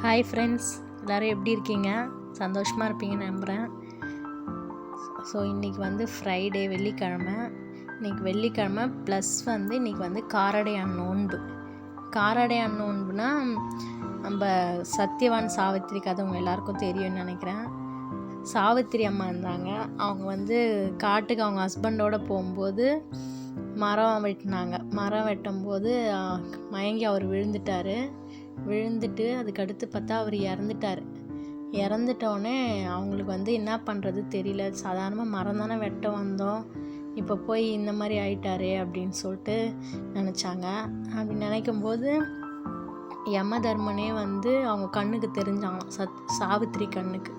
Hi friends, எல்லோரும் எப்படி இருக்கீங்க? சந்தோஷமாக இருப்பீங்கன்னு நம்புகிறேன். ஸோ இன்றைக்கி வந்து ஃப்ரைடே, வெள்ளிக்கிழமை. இன்றைக்கி வெள்ளிக்கிழமை ப்ளஸ் இன்றைக்கி வந்து காரடையான் நோன்பு. காரடையான் நோன்புனா நம்ம சத்யவான் சாவித்திரி கதை உங்கள் எல்லாருக்கும் தெரியும்னு நினைக்கிறேன். சாவித்திரி அம்மா இருந்தாங்க. அவங்க வந்து காட்டுக்கு அவங்க ஹஸ்பண்டோடு போகும்போது மரம் வெட்டினாங்க. மரம் வெட்டும்போது மயங்கி அவர் விழுந்துட்டு அதுக்கடுத்து பார்த்தா அவர் இறந்துட்டோடனே அவங்களுக்கு வந்து என்ன பண்ணுறது தெரியல. சாதாரணமாக மரம் தானே வெட்ட வந்தோம், இப்போ போய் இந்த மாதிரி ஆயிட்டாரே அப்படின்னு சொல்லிட்டு நினச்சாங்க. அப்படி நினைக்கும்போது யம தர்மனே வந்து அவங்க கண்ணுக்கு தெரிஞ்சாங்களாம், சாவித்திரி கண்ணுக்கு.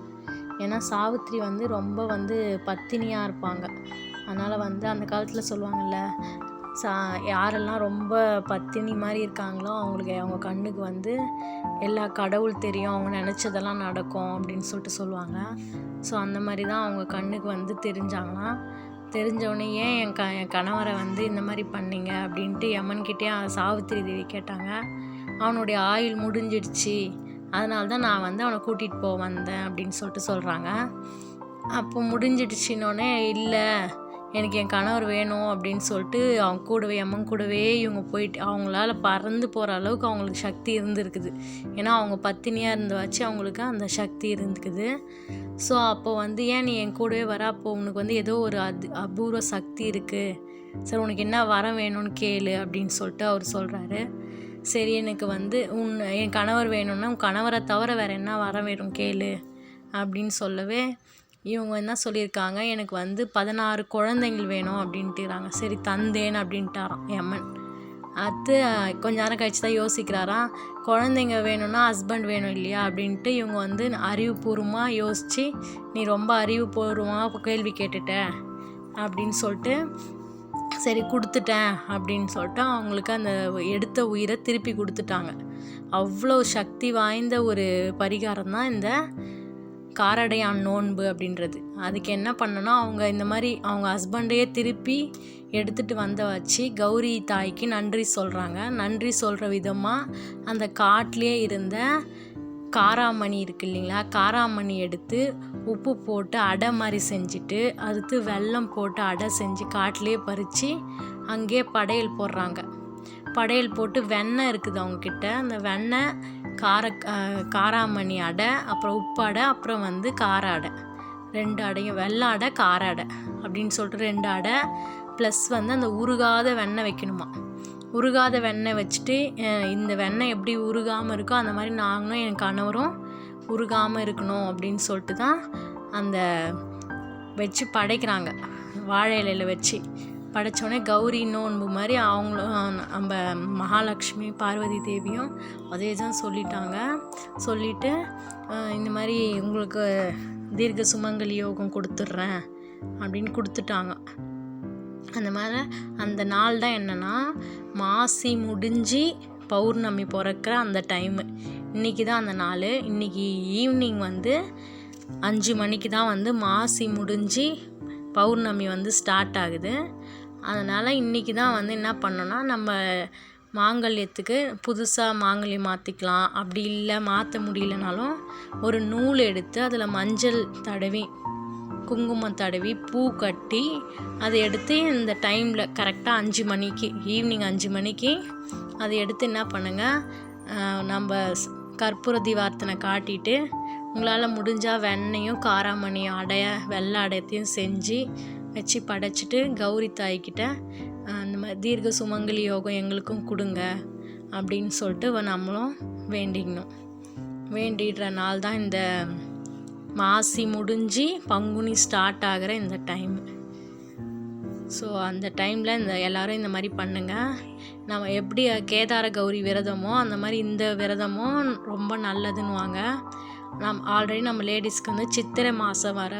ஏன்னா சாவித்திரி வந்து ரொம்ப வந்து பத்தினியாக இருப்பாங்க. அதனால் வந்து அந்த காலத்தில் சொல்லுவாங்கள்ல, யாரெல்லாம் ரொம்ப பத்தினி மாதிரி இருக்காங்களோ அவங்களுக்கு அவங்க கண்ணுக்கு வந்து எல்லா கடவுள் தெரியும், அவங்க நினச்சதெல்லாம் நடக்கும் அப்படின்னு சொல்லிட்டு சொல்லுவாங்க. ஸோ அந்த மாதிரி தான் அவங்க கண்ணுக்கு வந்து தெரிஞ்சாங்களாம். தெரிஞ்சவொடனே ஏன் என் கணவரை வந்து இந்த மாதிரி பண்ணீங்க அப்படின்ட்டு யமன்கிட்டே சாவித்திரி தேவி கேட்டாங்க. அவனுடைய ஆயுள் முடிஞ்சிடுச்சு, அதனால தான் நான் வந்து அவனை கூட்டிகிட்டு வந்தேன் அப்படின்னு சொல்லிட்டு சொல்கிறாங்க. அப்போ முடிஞ்சிடுச்சின்னொடனே இல்லை, எனக்கு என் கணவர் வேணும் அப்படின்னு சொல்லிட்டு அவங்க கூடவே அம்மன் கூடவே இவங்க போயிட்டு அவங்களால பறந்து போகிற அளவுக்கு அவங்களுக்கு சக்தி இருந்துருக்குது. ஏன்னா அவங்க பத்தினியாக இருந்த வச்சு அவங்களுக்கு அந்த சக்தி இருந்துக்குது. ஸோ அப்போ வந்து ஏன் நீ என் கூடவே வர, அப்போ உனக்கு வந்து ஏதோ ஒரு அபூர்வ சக்தி இருக்குது, சரி உனக்கு என்ன வரம் வேணும்னு கேளு அப்படின்னு சொல்லிட்டு அவர் சொல்கிறாரு. சரி, எனக்கு வந்து என் கணவர் வேணும்னா உன் கணவரை தவிர வேறு என்ன வரம் வேணும் கேளு அப்படின்னு சொல்லவே இவங்க என்ன சொல்லியிருக்காங்க, எனக்கு வந்து 16 குழந்தைங்கள் வேணும் அப்படின்ட்டுறாங்க. சரி தந்தேன் அப்படின்ட்டாராம் யமன். அது கொஞ்ச நேரம் கழிச்சு தான் யோசிக்கிறாராம், குழந்தைங்க வேணும்னா ஹஸ்பண்ட் வேணும் இல்லையா அப்படின்ட்டு. இவங்க வந்து அறிவுபூர்வமாக யோசித்து, நீ ரொம்ப அறிவுபூர்வமாக கேள்வி கேட்டுட்ட அப்படின்னு சொல்லிட்டு சரி கொடுத்துட்டேன் அப்படின்னு சொல்லிட்டு அவங்களுக்கு அந்த எடுத்த உயிரை திருப்பி கொடுத்துட்டாங்க. அவ்வளோ சக்தி வாய்ந்த ஒரு பரிகாரம் தான் இந்த காரடையான் நோன்பு அப்படின்றது. அதுக்கு என்ன பண்ணனா, அவங்க இந்த மாதிரி அவங்க ஹஸ்பண்டையே திருப்பி எடுத்துகிட்டு வந்த வச்சு கௌரி தாய்க்கு நன்றி சொல்கிறாங்க. நன்றி சொல்கிற விதமாக அந்த காட்டிலே இருந்த காராமணி இருக்குது இல்லைங்களா, காராமணி எடுத்து உப்பு போட்டு அடை மாதிரி செஞ்சுட்டு அடுத்து வெல்லம் போட்டு அடை செஞ்சு காட்டிலே பறித்து அங்கேயே படையல் போடுறாங்க. படையல் போட்டு வெண்ணெய் இருக்குது அவங்கக்கிட்ட, அந்த வெண்ணெய் காராமணி அடை, அப்புறம் உப்பு அடை, அப்புறம் வந்து கார அடை, 2 அடையும் வெள்ளை அடை கார அடை அப்படின்னு சொல்லிட்டு 2 அடை ப்ளஸ் வந்து அந்த உருகாத வெண்ணெய் வைக்கணுமா. உருகாத வெண்ணெய் வச்சுட்டு இந்த வெண்ணெய் எப்படி உருகாமல் இருக்கோ அந்த மாதிரி நாங்களும் என் கணவரும் உருகாமல் இருக்கணும் அப்படின்னு சொல்லிட்டு தான் அந்த வச்சு படைக்கிறாங்க. வாழை இலையில் வச்சு படைத்தோடனே கௌரி நோன்பு மாதிரி அவங்களும் நம்ம மகாலட்சுமி பார்வதி தேவியும் அதே தான் சொல்லிவிட்டு இந்த மாதிரி உங்களுக்கு தீர்க்க சுமங்கலி யோகம் கொடுத்துட்றேன் அப்படின்னு கொடுத்துட்டாங்க. அந்த மாதிரி அந்த நாள் தான் என்னென்னா மாசி முடிஞ்சு பௌர்ணமி பிறக்கிற அந்த டைமு. இன்றைக்கி தான் அந்த நாள். இன்றைக்கி ஈவினிங் வந்து 5 மணிக்கு தான் வந்து மாசி முடிஞ்சு பௌர்ணமி வந்து ஸ்டார்ட் ஆகுது. அதனால் இன்றைக்கி தான் வந்து என்ன பண்ணோன்னா, நம்ம மாங்கல்யத்துக்கு புதுசாக மாங்கல்யம் மாற்றிக்கலாம். அப்படி இல்லை மாற்ற முடியலனாலும் ஒரு நூல் எடுத்து அதில் மஞ்சள் தடவி குங்குமம் தடவி பூ கட்டி அதை எடுத்து இந்த டைமில் கரெக்டாக 5 மணிக்கு ஈவினிங் 5 மணிக்கு அதை எடுத்து என்ன பண்ணுங்கள், நம்ம கற்பூர தீபார்த்தனை காட்டிட்டு உங்களால் முடிஞ்சால் வெண்ணையும் காராமணியும் வெள்ளை அடையத்தையும் செஞ்சு வச்சு படைச்சிட்டு கௌரி தாய்கிட்ட அந்த மாதிரி தீர்க்க சுமங்கலி யோகம் எங்களுக்கும் கொடுங்க அப்படின்னு சொல்லிட்டு நம்மளும் வேண்டிடுற நாள் தான் இந்த மாசி முடிஞ்சு பங்குனி ஸ்டார்ட் ஆகிற இந்த டைம். ஸோ அந்த டைமில் எல்லோரும் இந்த மாதிரி பண்ணுங்கள். நம்ம எப்படி கேதார கௌரி விரதமோ அந்த மாதிரி இந்த விரதமும் ரொம்ப நல்லதுன்னுவாங்க. ஆல்ரெடி நம்ம லேடிஸ்க்கு வந்து சித்திரை மாதம் வர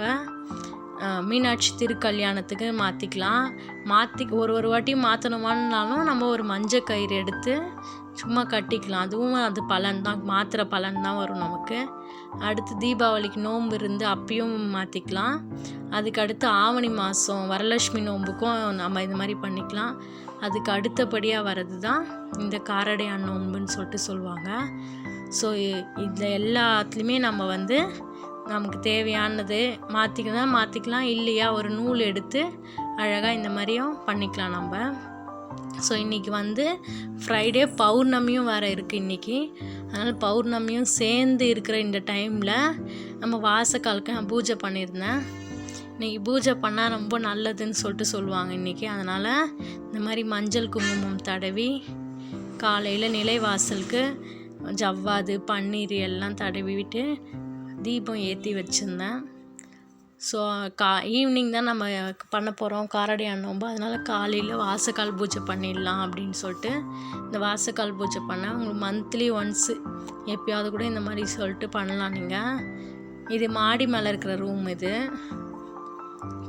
மீனாட்சி திருக்கல்யாணத்துக்கு மாற்றிக்கலாம். ஒரு வாட்டி மாற்றணுமானாலும் நம்ம ஒரு மஞ்சள் கயிறு எடுத்து சும்மா கட்டிக்கலாம். அதுவும் அது பலன் தான், மாத்திர பலன் தான் வரும் நமக்கு. அடுத்து தீபாவளிக்கு நோன்பு இருந்து அப்பயும் மாற்றிக்கலாம். அதுக்கு அடுத்து ஆவணி மாதம் வரலட்சுமி நோன்புக்கும் நம்ம இது மாதிரி பண்ணிக்கலாம். அதுக்கு அடுத்தபடியாக வர்றது தான் இந்த காரடையான் நோன்புன்னு சொல்லிட்டு சொல்லுவாங்க. ஸோ இதில் எல்லாத்துலேயுமே நம்ம வந்து நமக்கு தேவையானது மாற்றிக்கலாம், இல்லையா ஒரு நூல் எடுத்து அழகாக இந்த மாதிரியும் பண்ணிக்கலாம் நம்ம. ஸோ இன்றைக்கி வந்து ஃப்ரைடே பௌர்ணமியும் வேறு இருக்குது இன்றைக்கி. அதனால் பௌர்ணமியும் சேர்ந்து இருக்கிற இந்த டைமில் நம்ம வாசக்காலுக்கு நான் பூஜை பண்ணியிருந்தேன். இன்றைக்கி பூஜை பண்ணால் ரொம்ப நல்லதுன்னு சொல்லிட்டு சொல்லுவாங்க இன்றைக்கி. அதனால் இந்த மாதிரி மஞ்சள் குங்குமம் தடவி காலையில் நிலைவாசலுக்கு ஜவ்வாது பன்னீர் எல்லாம் தடவி விட்டு தீபம் ஏற்றி வச்சுருந்தேன். ஸோ ஈவினிங் தான் நம்ம பண்ண போகிறோம் காரடையான் நோன்பு. அதனால் காலையில் வாசக்கால் பூஜை பண்ணிடலாம் அப்படின்னு சொல்லிட்டு இந்த வாசக்கால் பூஜை பண்ணேன். உங்களுக்கு மந்த்லி ஒன்ஸு எப்போயாவது கூட இந்த மாதிரி சொல்லிட்டு பண்ணலாம் நீங்கள். இது மாடி மேலே இருக்கிற ரூம், இது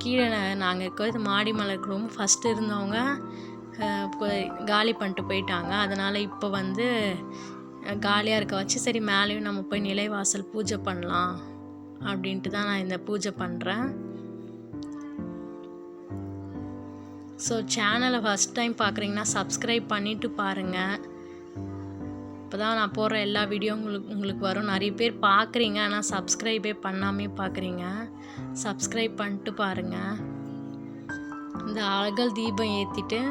கீழே நாங்கள் இருக்கோம். இது மாடி மேலே இருக்கிற ரூம். ஃபஸ்ட்டு இருந்தவங்க காலி பண்ணிட்டு போயிட்டாங்க. அதனால் இப்போ வந்து காலியாக இருக்க வச்சு சரி மேலேயும் நம்ம போய் நிலைவாசல் பூஜை பண்ணலாம் அப்படின்ட்டு தான் நான் இந்த பூஜை பண்ணுறேன். ஸோ சேனலை ஃபஸ்ட் டைம் பார்க்குறீங்கன்னா சப்ஸ்கிரைப் பண்ணிவிட்டு பாருங்கள். இப்போ தான் நான் போடுற எல்லா வீடியோ உங்களுக்கு வரும். நிறைய பேர் பார்க்குறீங்க ஆனால் சப்ஸ்கிரைபே பண்ணாமே பார்க்குறீங்க. சப்ஸ்கிரைப் பண்ணிட்டு பாருங்கள். இந்த அகல் தீபம் ஏற்றிட்டு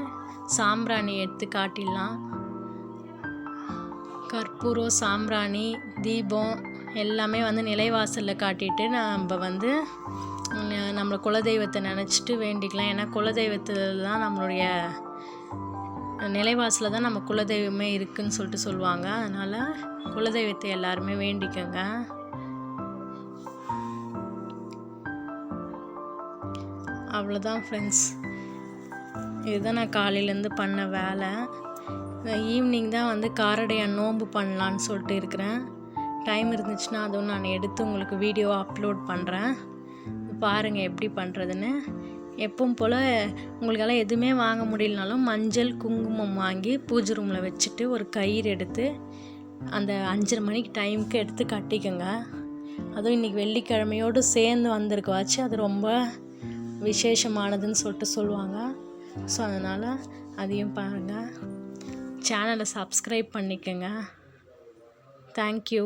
சாம்பிராணி எடுத்து காட்டிடலாம். கற்பூரம், சாம்பிராணி, தீபம் எல்லாமே வந்து நிலைவாசலில் காட்டிட்டு நம்ம வந்து நம்மளை குலதெய்வத்தை நினச்சிட்டு வேண்டிக்கலாம். ஏன்னா குலதெய்வத்தில் தான் நம்மளுடைய நிலைவாசலில் தான் நம்ம குலதெய்வமே இருக்குதுன்னு சொல்லிட்டு சொல்லுவாங்க. அதனால் குலதெய்வத்தை எல்லாருமே வேண்டிக்கோங்க. அவ்வளோதான் ஃப்ரெண்ட்ஸ், இதுதான் நான் காலையிலேருந்து பண்ண வேலை. ஈவினிங் தான் வந்து காரடையான் நோன்பு பண்ணலான்னு சொல்லிட்டு இருக்கிறேன். டைம் இருந்துச்சுன்னா அதுவும் நான் எடுத்து உங்களுக்கு வீடியோ அப்லோட் பண்ணுறேன். பாருங்கள் எப்படி பண்ணுறதுன்னு. எப்பவும் போல் உங்களுக்கெல்லாம் எதுவுமே வாங்க முடியலனாலும் மஞ்சள் குங்குமம் வாங்கி பூஜை ரூமில் வச்சுட்டு ஒரு கயிறு எடுத்து அந்த 5:30 மணிக்கு டைமுக்கு எடுத்து கட்டிக்கோங்க. அதுவும் இன்றைக்கி வெள்ளிக்கிழமையோடு சேர்ந்து வந்திருக்க வச்சு அது ரொம்ப விசேஷமானதுன்னு சொல்லிட்டு சொல்லுவாங்க. ஸோ அதனால் அதையும் பாருங்கள். சேனலை சப்ஸ்கிரைப் பண்ணிக்கோங்க. தேங்க்யூ.